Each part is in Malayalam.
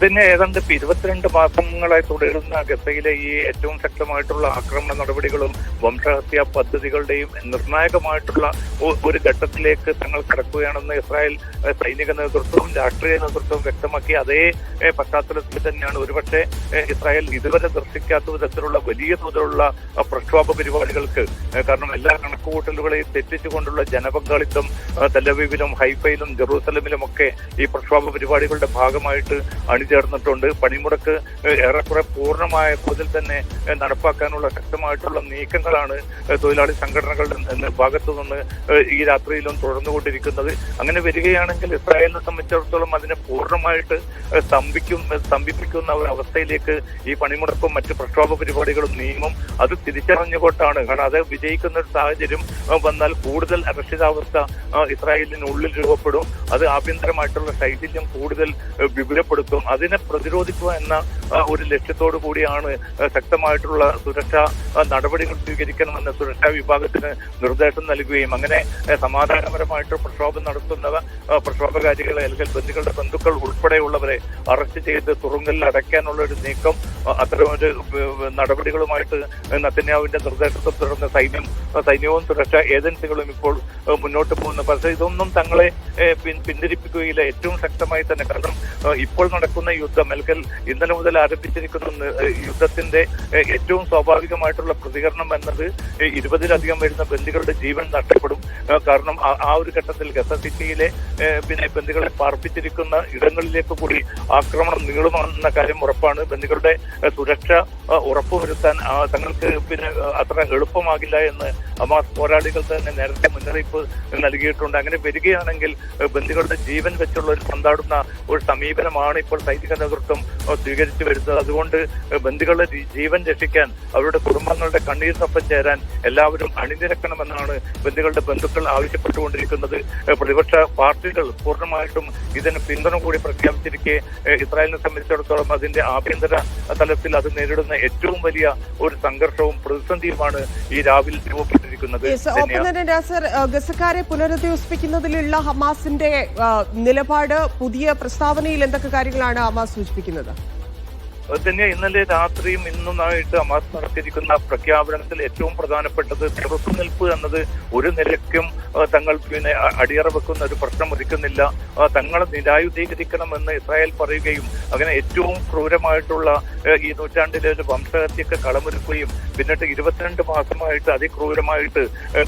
പിന്നെ ഏതാണ്ട് 22 മാസങ്ങളായി തുടരുന്ന ഗസയിലെ ഈ ഏറ്റവും ശക്തമായിട്ടുള്ള ആക്രമണ നടപടികളും വംശഹത്യാ പദ്ധതികളുടെയും നിർണായകമായിട്ടുള്ള ഒരു ഘട്ടത്തിലേക്ക് തങ്ങൾ കടക്കുകയാണെന്ന് ഇസ്രായേൽ സൈനിക നേതൃത്വവും രാഷ്ട്രീയ നേതൃത്വവും വ്യക്തമാക്കി. അതേ പശ്ചാത്തലത്തിൽ തന്നെയാണ് ഒരുപക്ഷെ ഇസ്രായേൽ ഇതുവരെ ദർശിക്കാത്ത വിധത്തിലുള്ള വലിയ തോതിലുള്ള പ്രക്ഷോഭ പരിപാടികൾക്ക്, കാരണം എല്ലാ കണക്കുകൂട്ടലുകളെയും തെറ്റിച്ചുകൊണ്ടുള്ള ജനപങ്കാളിത്തം തെലവീവിലും ഹൈഫയിലും ജെറൂസലമിലും ഒക്കെ ഈ പ്രക്ഷോഭ പരിപാടികളുടെ ഭാഗമായിട്ട് അണിചേർന്നിട്ടുണ്ട്. പണിമുടക്ക് ഏറെക്കുറെ പൂർണ്ണമായ തോതിൽ തന്നെ നടപ്പാക്കാനുള്ള ശക്തമായിട്ടുള്ള നീക്കങ്ങളാണ് തൊഴിലാളി സംഘടനകളുടെ ഭാഗത്തു നിന്ന് ഈ രാത്രിയിലും തുടർന്നുകൊണ്ടിരിക്കുന്നത്. അങ്ങനെ വരികയാണെങ്കിൽ ഇസ്രായേലിനെ സംബന്ധിച്ചിടത്തോളം അതിനെ പൂർണ്ണമായിട്ട് സ്തംഭിപ്പിക്കുന്ന ഒരു അവസ്ഥയിലേക്ക് ഈ പണിമുടക്കും മറ്റ് പ്രക്ഷോഭ പരിപാടികളും നീങ്ങും. അത് തിരിച്ചറിഞ്ഞുകൊണ്ടാണ്, കാരണം അത് വിജയിക്കുന്ന ഒരു സാഹചര്യം വന്നാൽ കൂടുതൽ അരക്ഷിതാവസ്ഥ ഇസ്രായേലിനുള്ളിൽ രൂപപ്പെടും. അത് ആഭ്യന്തരമായിട്ടുള്ള ശൈഥില്യം കൂടുതൽ വിപുലപ്പെടുത്തും. അതിനെ പ്രതിരോധിക്കുക എന്ന ഒരു ലക്ഷ്യത്തോടു കൂടിയാണ് ശക്തമായിട്ടുള്ള സുരക്ഷാ നടപടികൾ സ്വീകരിക്കണമെന്ന് സുരക്ഷാ വിഭാഗത്തിന് നിർദ്ദേശം നൽകുകയും അങ്ങനെ സമാധാനപരമായിട്ട് പ്രക്ഷോഭം നടത്തുന്ന പ്രക്ഷോഭകാരികളെ അല്ലെങ്കിൽ ബന്ധുക്കളുടെ ബന്ധുക്കൾ ഉൾപ്പെടെയുള്ളവരെ അറസ്റ്റ് ചെയ്ത് തുറുങ്കലിൽ അടയ്ക്കാനുള്ള ഒരു നീക്കം, അത്തരമൊരു നടപടികളുമായിട്ട് നെതന്യാഹുവിന്റെ നിർദ്ദേശത്തെ തുടർന്ന് സൈന്യവും സുരക്ഷാ ഏജൻസികളും ഇപ്പോൾ മുന്നോട്ട് പോകുന്നു. പക്ഷേ ഇതൊന്നും തങ്ങളെ പിന്തിരിപ്പിക്കുകയില്ല. ഏറ്റവും ശക്തമായി തന്നെ, കാരണം ഇപ്പോൾ നടക്കുന്ന യുദ്ധം അല്ലെങ്കിൽ ഇന്നലെ മുതൽ ആരംഭിച്ചിരിക്കുന്ന യുദ്ധത്തിന്റെ ഏറ്റവും സ്വാഭാവികമായിട്ടുള്ള പ്രതികരണം എന്നത് 20-ലധികം വരുന്ന ബന്ദികളുടെ ജീവൻ നഷ്ടപ്പെടും. കാരണം ആ ഒരു ഘട്ടത്തിൽ ഗസ സിറ്റിയിലെ ബന്ദികളെ പാർപ്പിച്ചിരിക്കുന്ന ഇടങ്ങളിലേക്ക് കൂടി ആക്രമണം നീളുമെന്ന കാര്യം ഉറപ്പാണ്. ബന്ദികളുടെ സുരക്ഷ ഉറപ്പുവരുത്താൻ തങ്ങൾക്ക് അത്ര എളുപ്പമാകില്ല എന്ന് ഹമാസ് പോരാളികൾ തന്നെ നേരത്തെ മുന്നറിയിപ്പ് നൽകിയിട്ടുണ്ട്. അങ്ങനെ വരികയാണെങ്കിൽ ബന്ദികളുടെ ജീവൻ വെച്ചുള്ള ഒരു പന്താടുന്ന ഒരു സമീപനമാണ് ഇപ്പോൾ സൈനിക നേതൃത്വം സ്വീകരിച്ചു വരുന്നത്. അതുകൊണ്ട് ബന്ദികളുടെ ജീവൻ രക്ഷിക്കാൻ അവരുടെ കുടുംബങ്ങളുടെ കണ്ണീരിനൊപ്പം ചേരാൻ എല്ലാവരും അണിനിരക്കണമെന്നാണ് ബന്ദികളുടെ ബന്ധുക്കൾ ആവശ്യപ്പെട്ടുകൊണ്ടിരിക്കുന്നത്. പ്രതിപക്ഷ പാർട്ടികൾ പൂർണ്ണമായിട്ടും ഇതിന് പിന്തുണ കൂടി പ്രഖ്യാപിച്ചിരിക്കെ ഇസ്രായേലിനെ സംബന്ധിച്ചിടത്തോളം അതിന്റെ ആഭ്യന്തര തലത്തിൽ അത് നേരിടുന്ന ഏറ്റവും വലിയ ഒരു സംഘർഷവും പ്രതിസന്ധിയുമാണ് ഈ രാവിലെ രൂപപ്പെട്ടിരിക്കുന്നത്. ഗസക്കാരെ പുനരധിവസിപ്പിക്കുന്നതിലുള്ള ഹമാസിന്റെ നിലപാട്, പുതിയ പ്രസ്താവനയിൽ എന്തൊക്കെ കാര്യങ്ങളാണ് ഹമാസ് സൂചിപ്പിക്കുന്നത്? തന്നെ ഇന്നലെ രാത്രിയും ഇന്നുമായിട്ട് ഹമാസ് നടത്തിയിരിക്കുന്ന പ്രഖ്യാപനത്തിൽ ഏറ്റവും പ്രധാനപ്പെട്ടത് ചെറുത്തുനിൽപ്പ് എന്നത് ഒരു നിലയ്ക്കും തങ്ങൾ അടിയറ വെക്കുന്ന ഒരു പ്രശ്നം ഒരുക്കുന്നില്ല. തങ്ങളെ നിരായുധീകരിക്കണമെന്ന് ഇസ്രായേൽ പറയുകയും അങ്ങനെ ഏറ്റവും ക്രൂരമായിട്ടുള്ള ഈ നൂറ്റാണ്ടിലെ ഒരു വംശഹത്യക്ക് കളമൊരുക്കുകയും പിന്നിട്ട് 22 മാസമായിട്ട് അതിക്രൂരമായിട്ട്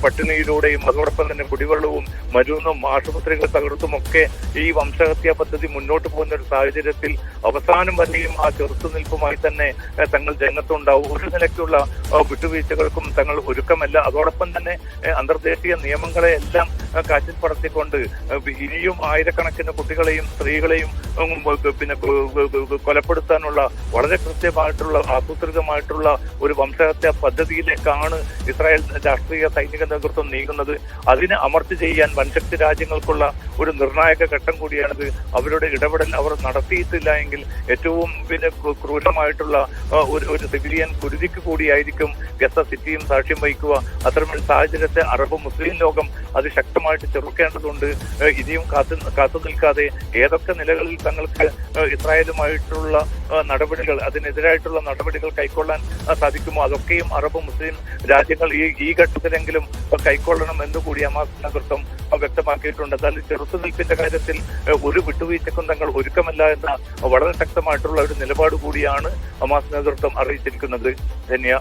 പട്ടിണിയിലൂടെയും അതോടൊപ്പം തന്നെ കുടിവെള്ളവും മരുന്നും ആശുപത്രികൾ തകർത്തുമൊക്കെ ഈ വംശഹത്യാ പദ്ധതി മുന്നോട്ട് പോകുന്ന ഒരു സാഹചര്യത്തിൽ അവസാനം വരെയും ആ ചെറുത്തുനിൽപ്പുമായി തന്നെ തങ്ങൾ രംഗത്തുണ്ടാവും. ഒരു നിലയ്ക്കുള്ള വിട്ടുവീഴ്ചകൾക്കും തങ്ങൾ ഒരുക്കമല്ല. അതോടൊപ്പം തന്നെ അന്തർദേശീയ നിയമങ്ങളെ എല്ലാം കാറ്റിൽ പറത്തിക്കൊണ്ട് ഇനിയും ആയിരക്കണക്കിന് കുട്ടികളെയും സ്ത്രീകളെയും കൊലപ്പെടുത്താനുള്ള വളരെ കൃത്യമായിട്ടുള്ള ആസൂത്രിതമായിട്ടുള്ള ഒരു വംശഹത്യാ പദ്ധതിയിലേക്കാണ് ഇസ്രായേൽ രാഷ്ട്രീയ സൈനിക നേതൃത്വം നീങ്ങുന്നത്. അതിനെ അമർച്ച ചെയ്യാൻ വൻശക്തി രാജ്യങ്ങൾക്കുള്ള ഒരു നിർണായക ഘട്ടം കൂടിയാണിത്. അവരുടെ ഇടപെടൽ അവർ നടത്തിയിട്ടില്ല എങ്കിൽ ഏറ്റവും ക്രൂരമായിട്ടുള്ള ഒരു സിവിലിയൻ കുരുതിക്ക് കൂടിയായിരിക്കും ഗസ സിറ്റിയും സാക്ഷ്യം വഹിക്കുക. അത്തരമൊരു സാഹചര്യത്തെ അറബ് മുസ്ലിം ലോകം അത് ശക്തമായിട്ട് ചെറുക്കേണ്ടതുണ്ട്. ഇനിയും കാത്തു നിൽക്കാതെ ഏതൊക്കെ നിലകളിൽ തങ്ങൾക്ക് ഇസ്രായേലുമായിട്ടുള്ള നടപടികൾ, അതിനെതിരായിട്ടുള്ള നടപടികൾ കൈക്കൊള്ളാൻ സാധിക്കുമോ അതൊക്കെയും അറബ് മുസ്ലിം രാജ്യങ്ങൾ ഈ ഘട്ടത്തിലെങ്കിലും കൈക്കൊള്ളണം എന്നുകൂടി ഹമാസ് നേതൃത്വം വ്യക്തമാക്കിയിട്ടുണ്ട്. എന്നാൽ ചെറുത്തുനിൽപ്പിന്റെ കാര്യത്തിൽ ഒരു വിട്ടുവീഴ്ചക്കും തങ്ങൾ ഒരുക്കമല്ല എന്ന വളരെ ശക്തമായിട്ടുള്ള ഒരു നിലപാട് കൂടിയാണ് ഹമാസ് നേതൃത്വം അറിയിച്ചിരിക്കുന്നത്. ധന്യ,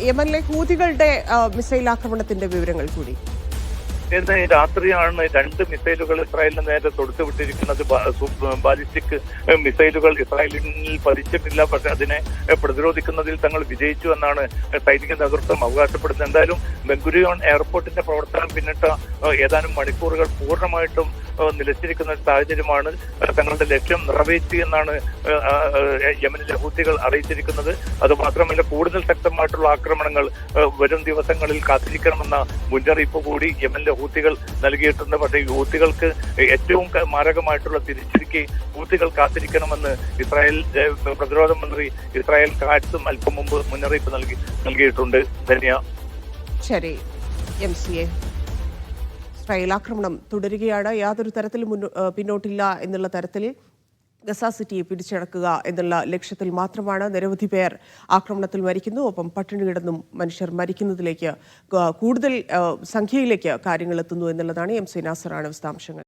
യമനിലെ ഹൂതികളുടെ മിസൈൽ ആക്രമണത്തിന്റെ വിവരങ്ങൾ കൂടി. ഇന്ന് രാത്രിയാണ് 2 മിസൈലുകൾ ഇസ്രായേലിന് നേരെ തൊടുത്തുവിട്ടിരിക്കുന്നത്. ബാലിസ്റ്റിക് മിസൈലുകൾ ഇസ്രായേലിൽ പതിച്ചിട്ടില്ല, പക്ഷെ അതിനെ പ്രതിരോധിക്കുന്നതിൽ തങ്ങൾ വിജയിച്ചു എന്നാണ് സൈനിക നേതൃത്വം അവകാശപ്പെടുന്നത്. എന്തായാലും ബെൻഗുരിയോൺ എയർപോർട്ടിന്റെ പ്രവർത്തനം പിന്നിട്ട ഏതാനും മണിക്കൂറുകൾ പൂർണ്ണമായിട്ടും നിലച്ചിരിക്കുന്ന ഒരു സാഹചര്യമാണ്. തങ്ങളുടെ ലക്ഷ്യം നിറവേറ്റി എന്നാണ് യമനിലെ ഹൂത്തികൾ അറിയിച്ചിരിക്കുന്നത്. അതുമാത്രമല്ല, കൂടുതൽ ശക്തമായിട്ടുള്ള ആക്രമണങ്ങൾ വരും ദിവസങ്ങളിൽ കാത്തിരിക്കണമെന്ന മുന്നറിയിപ്പ് കൂടി യമനിലെ ഹൂത്തികൾ നൽകിയിട്ടുണ്ട്. പക്ഷേ ഈ ഹൂത്തികൾക്ക് ഏറ്റവും മാരകമായിട്ടുള്ള തിരിച്ചടിക്ക് ഹൂത്തികൾ കാത്തിരിക്കണമെന്ന് ഇസ്രായേൽ പ്രതിരോധ മന്ത്രി ഇസ്രായേൽ കാറ്റ്സും അല്പം മുമ്പ് മുന്നറിയിപ്പ് നൽകിയിട്ടുണ്ട്. ധന്യ. ശരി, MCA. ഇസ്രായേൽ ആക്രമണം തുടരുകയാണ്. യാതൊരു തരത്തിലും പിന്നോട്ടില്ല എന്നുള്ള തരത്തിൽ ഗസ സിറ്റിയെ പിടിച്ചടക്കുക എന്നുള്ള ലക്ഷ്യത്തിൽ മാത്രമാണ് നിരവധി പേർ ആക്രമണത്തിൽ മരിക്കുന്നു. ഒപ്പം പട്ടിണി കിടന്നും മനുഷ്യർ മരിക്കുന്നതിലേക്ക് കൂടുതൽ സംഖ്യയിലേക്ക് കാര്യങ്ങൾ എത്തുന്നു എന്നുള്ളതാണ്. MC നാസറാണ് വിശദാംശങ്ങൾ.